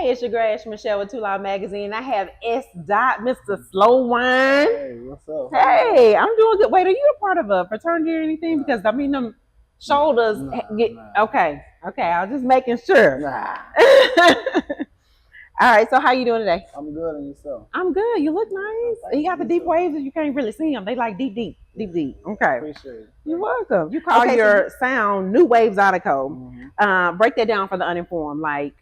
Hey, it's your girl Ash Michelle with Too Loud Magazine. I have S. Dot, Mr. Slow Wine. Hey, what's up? Hey, I'm doing good. Wait, are you a part of a fraternity or anything? Nah. Because I mean, them shoulders get Nah. okay. Okay, I was just making sure. Nah. All right, so how you doing today? I'm good, and yourself? I'm good. You look nice. You got the deep waves and you can't really see them. They like deep. Okay. Appreciate it. You're welcome. You call your sound New Wave Zydeco. Break that down for the uninformed. Like,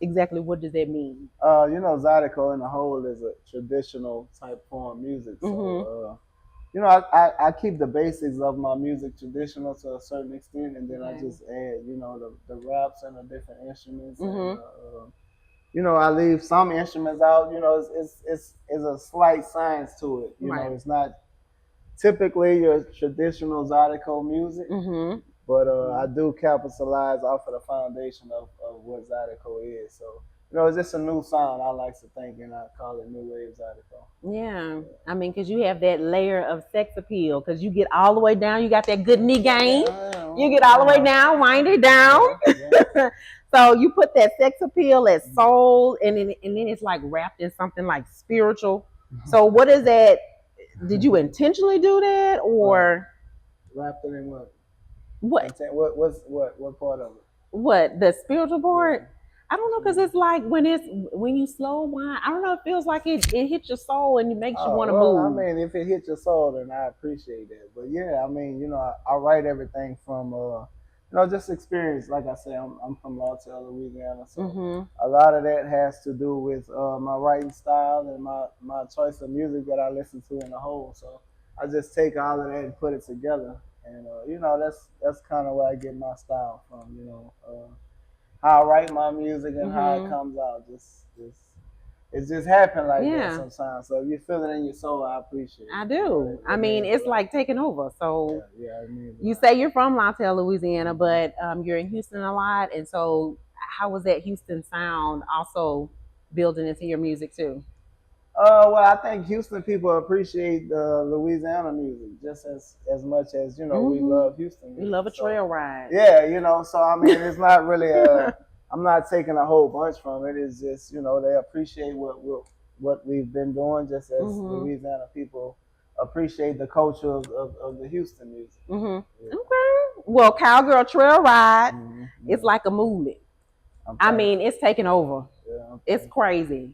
exactly what does that mean? Zydeco in the whole is a traditional type form music. So, I keep the basics of my music traditional to a certain extent, and then I just add, the raps and the different instruments. And, I leave some instruments out. It's a slight science to it. It's not typically your traditional Zydeco music, but I do capitalize off of the foundation of what Zydeco is. So, it's just a new sound, I like to think, and I call it New Wave Zydeco. Yeah. I mean, because you have that layer of sex appeal, because you get all the way down, you got that good knee game. You get all the way down, wind it down. So you put that sex appeal, that soul, and then it's like wrapped in something like spiritual. So what is that? Did you intentionally do that, or wrapped it in what? What part of it? What, the spiritual part? I don't know, because it's like when you slow wine, I don't know, it feels like it hits your soul and it makes you want to move. I mean, if it hits your soul, then I appreciate that. But yeah, I mean, I write everything from just experience. Like I say, I'm from Lawtell, Louisiana, so a lot of that has to do with my writing style and my choice of music that I listen to in the whole. So I just take all of that and put it together, and that's kind of where I get my style from. How I write my music and how it comes out. It just happens like that sometimes. So if you feel it in your soul, I appreciate it. I do. I mean, it's like taking over. So I mean, you say you're from Lawtell, Louisiana, but you're in Houston a lot. And so how was that Houston sound also building into your music too? Well, I think Houston people appreciate Louisiana music just as much as we love Houston music. We love a trail ride. Yeah, so I mean, it's not really I'm not taking a whole bunch from it. It's just they appreciate what we've been doing, just as Louisiana people appreciate the culture of the Houston music. Okay. Well, Cowgirl Trail Ride, it's like a movement. I mean, it's taking over. It's crazy.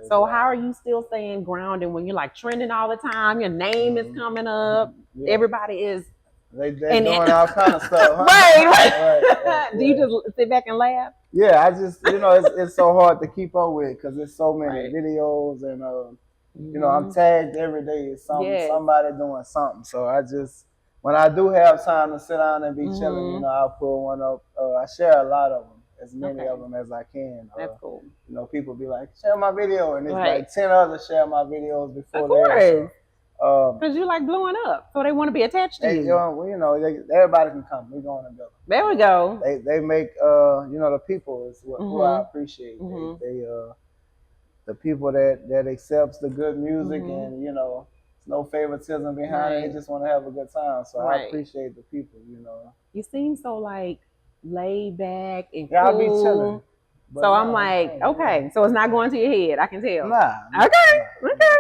So how are you still staying grounded when you're like trending all the time? Your name is coming up. Everybody is. They doing all kind of stuff. Huh? Right. Do you just sit back and laugh? Yeah, I just it's so hard to keep up with because there's so many videos and I'm tagged every day. It's somebody doing something. So I just when I do have time to sit down and be chilling, I'll pull one up. I share a lot of them. As many of them as I can. That's cool. People be like, share my video, and it's like 10 others share my videos before. Of course. Because you like blowing up, so they want to be attached to you. Everybody can come. We're going together. There we go. They make the people is who I appreciate. They the people that accepts the good music and no favoritism behind it. They just want to have a good time. So I appreciate the people. You seem so like laid back and cool. I'll be chilling. So I'm like, okay, so it's not going to your head. I can tell. Nah. Okay.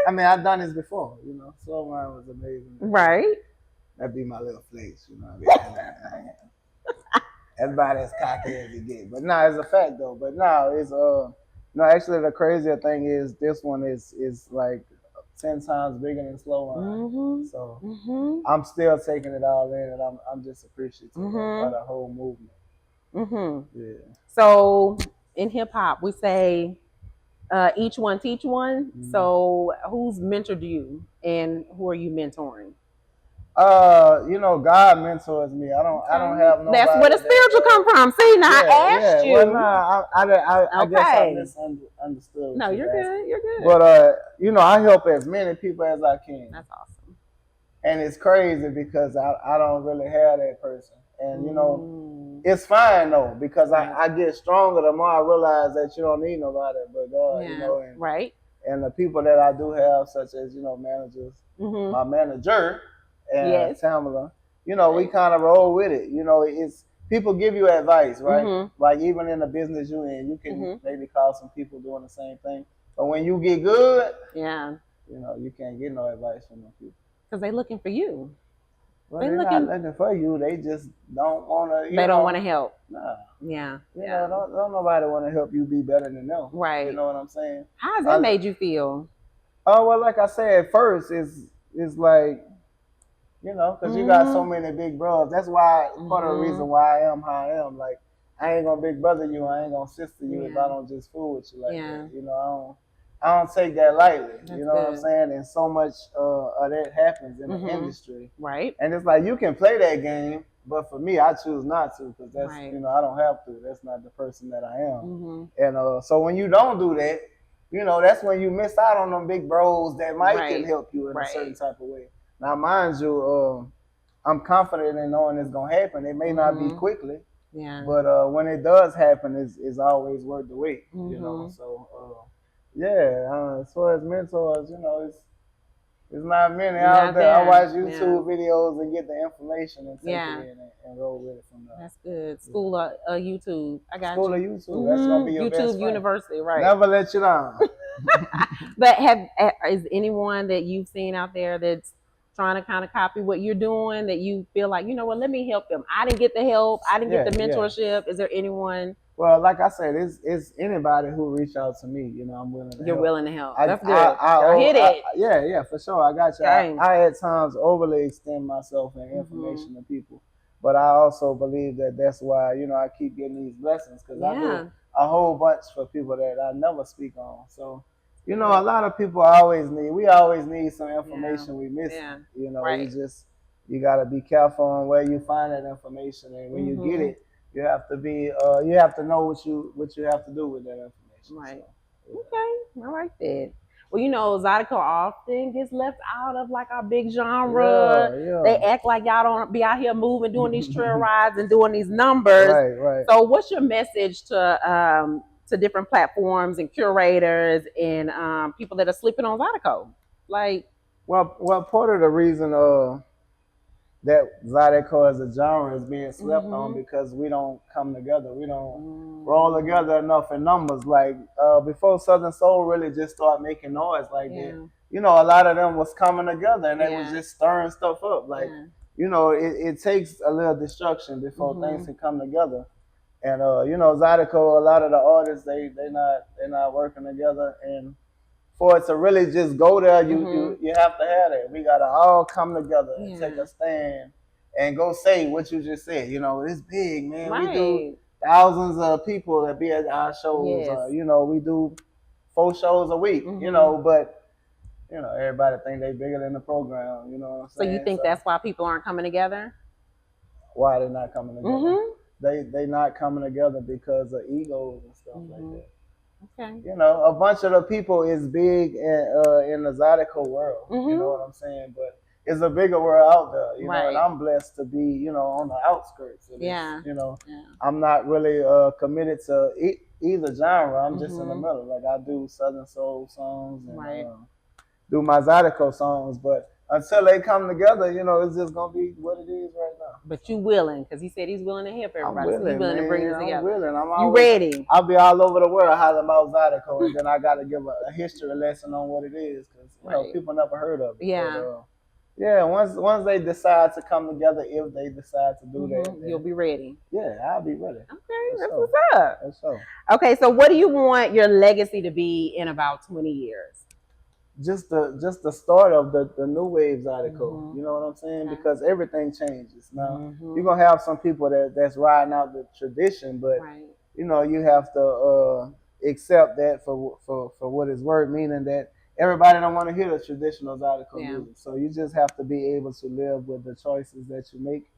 I mean, I've done this before. Slow wine was amazing. Right. That'd be my little flex. Everybody as cocky as you get, but it's a fact though. But it's actually the crazier thing is this one is like 10 times bigger than slow wine. So I'm still taking it all in, and I'm just appreciative of the whole movement. Yeah. So in hip hop, we say each one teach one. So who's mentored you, and who are you mentoring? God mentors me. I don't have no. That's where the spiritual come from. See, now I asked you. Well, I guess I misunderstood. No, you're good. You're good. But I help as many people as I can. That's awesome. And it's crazy because I don't really have that person. And it's fine though, because I get stronger the more I realize that you don't need nobody but God. And, and the people that I do have, such as managers, my manager and Tamala, we kind of roll with it. people give you advice, right? Mm-hmm. Like even in the business you're in, you can Mm-hmm. maybe call some people doing the same thing. But when you get good, Yeah. you know, you can't get no advice from them people. Because they looking for you. Well, They they're not looking. looking for you. They just don't want to, They don't want to help. nah. Yeah. You Yeah. know, don't nobody want to help you be better than them. Right. You know what I'm saying? How has that made you feel? Oh, well, like I said, at first, it's like, you know, because you got so many big brothers. That's why, part of the reason why I am how I am. Like, I ain't gonna big brother you. I ain't gonna sister you if I don't just fool with you like that. You know, I don't take that lightly. That's you know what I'm saying? And so much of that happens in the industry. Right. And it's like, you can play that game, but for me, I choose not to because that's, you know, I don't have to. That's not the person that I am. And so when you don't do that, you know, that's when you miss out on them big bros that might can help you in a certain type of way. Now, mind you, I'm confident in knowing it's gonna happen. It may not be quickly, but when it does happen, it's always worth the wait. You know, so yeah. As far as mentors, you know, it's not many out there. I watch YouTube videos and get the information and take it in and roll with it from there. That's good. School of YouTube. I got School of YouTube. That's gonna be your best YouTube University, right? Never let you down. But is anyone that you've seen out there that's trying to kind of copy what you're doing that you feel like, you know what, let me help them? I didn't get the help. I didn't get the mentorship. Is there anyone? Well, like I said, it's anybody who reach out to me. You know, I'm willing to help. You're willing to help. That's good. I hit it. Yeah, for sure. I got you. I at times overly extend myself and information to people. But I also believe that that's why, you know, I keep getting these blessings because I do a whole bunch for people that I never speak on. So, you know, a lot of people we always need some information we miss. You know, you got to be careful on where you find that information. And when you get it, you have to be, you have to know what you have to do with that information. Right. So, okay. I like that. Well, you know, Zydeco often gets left out of like our big genre. They act like y'all don't be out here moving, doing these trail rides and doing these numbers. Right. So what's your message to different platforms and curators and people that are sleeping on Zydeco? Like, well, part of the reason that Zydeco as a genre is being slept on because we don't come together. We don't roll together enough in numbers. Like before Southern Soul really just started making noise like that, you know, a lot of them was coming together and they was just stirring stuff up. Like, you know, it takes a little destruction before things can come together. And you know, Zydeco, a lot of the artists they're not working together, and for it to really just go there, you have to have that. We gotta all come together and take a stand and go say what you just said. You know, it's big, man. We do thousands of people that be at our shows. You know, we do 4 shows a week. You know, but you know, everybody think they bigger than the program. You know what I'm saying? So you think that's why people aren't coming together? Why they're not coming together? They not coming together because of egos and stuff like that. Okay. You know, a bunch of the people is big in the Zydeco world. You know what I'm saying? But it's a bigger world out there. You know, and I'm blessed to be, you know, on the outskirts of this. You know, I'm not really committed to either genre. I'm just in the middle. Like I do Southern Soul songs and do my Zydeco songs, but until they come together, you know, it's just gonna be what it is right now. But you willing, because he said he's willing to help everybody. I'm willing, he's willing to bring it together. I'm willing. You ready? I'll be all over the world hollering about Zydeco, and then I got to give a history lesson on what it is, because you know people never heard of it. Yeah. But, once they decide to come together, if they decide to do that, you'll be ready. Yeah, I'll be ready. Okay, that's what's up. That's so. Okay, so what do you want your legacy to be in about 20 years? Just the start of the new wave Zydeco. You know what I'm saying? Because everything changes. Now you're gonna have some people that's riding out the tradition, but you know, you have to accept that for what it's worth, meaning that everybody don't want to hear the traditional Zydeco music. So you just have to be able to live with the choices that you make.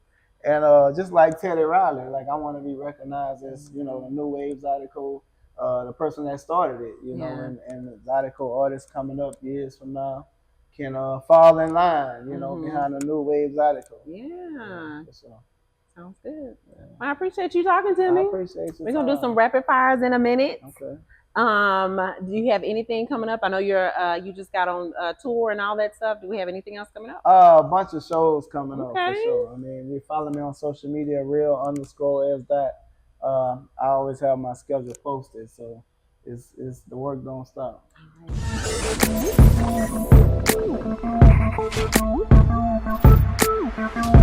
And just like Teddy Riley, like I want to be recognized as, you know, the new wave Zydeco. The person that started it, you know, and the Zydeco artists coming up years from now can fall in line, you know, behind the new wave Zydeco. Yeah. Sounds good. Well, I appreciate you talking to me. I appreciate you. We're going to do some rapid fires in a minute. Okay. Do you have anything coming up? I know you just got on tour and all that stuff. Do we have anything else coming up? A bunch of shows coming up Okay. for sure. I mean, you follow me on social media, real_as_that. I always have my schedule posted, so it's the work don't stop. All right.